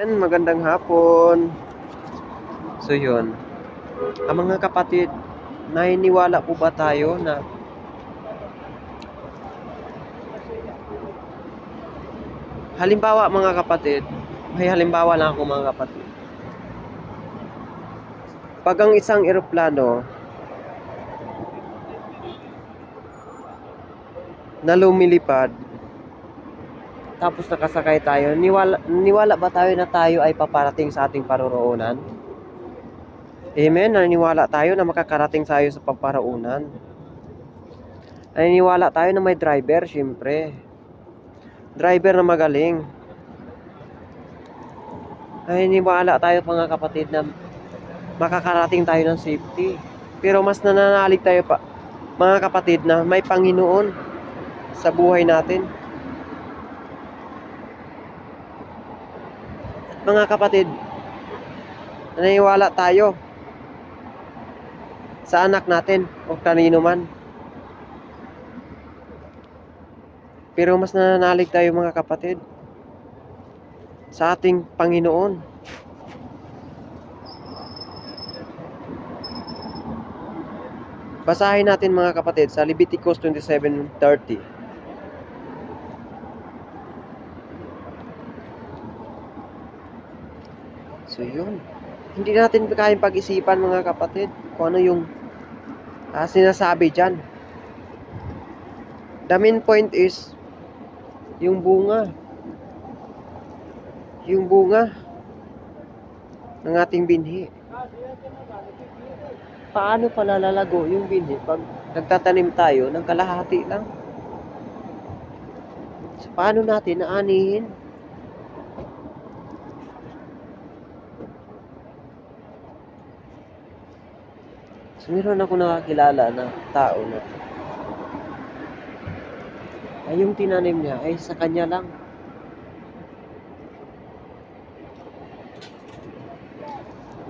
Magandang hapon. So yun, mga kapatid, naniniwala po ba tayo na halimbawa mga kapatid, may halimbawa lang ako mga kapatid. Pag ang isang eroplano na lumilipad, tapos nakasakay tayo, niwala ba tayo na tayo ay paparating sa ating paroroonan? Amen, naniniwala tayo na makakarating tayo sa paparoonan. Naniniwala tayo na may driver, syempre. Driver na magaling. Naniniwala tayo mga kapatid na makakarating tayo ng safety. Pero mas nananalig tayo pa, mga kapatid, na may Panginoon sa buhay natin. Mga kapatid, naniniwala tayo sa anak natin o kanino man. Pero mas nananalig tayo mga kapatid sa ating Panginoon. Basahin natin mga kapatid sa Leviticus 27:30. So yun, hindi natin kayang pag-isipan mga kapatid kung ano yung sinasabi dyan. The main point is yung bunga ng ating binhi. Paano pala lalago yung binhi pag nagtatanim tayo ng kalahati lang? So, paano natin aanihin? So, meron ako nakakilala na tao na ay yung tinanim niya ay sa kanya lang.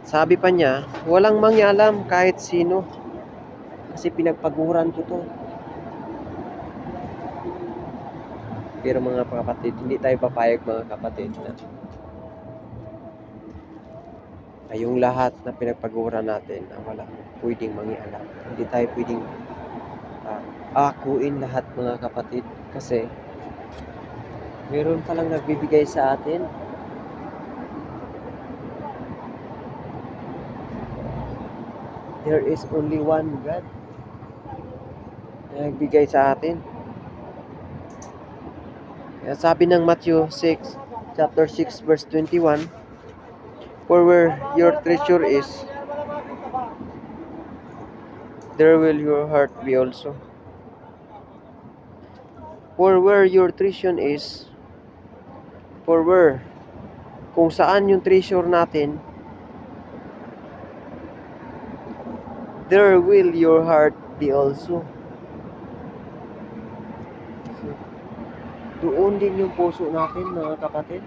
Sabi pa niya, walang mangyalam kahit sino. Kasi pinagpaguran ko to. Pero mga kapatid, hindi tayo papayag mga kapatid na ay yung lahat na pinagpaguran natin na wala pwedeng mangialam. Hindi tayo pwedeng akuin lahat mga kapatid. Kasi meron palang nagbibigay sa atin. There is only one God na nagbigay sa atin. Kaya sabi ng Matthew 6, chapter 6, verse 21, for where your treasure is, there will your heart be also. For where your treasure is, for where, kung saan yung treasure natin, there will your heart be also. So, doon din yung puso natin mga kapatid.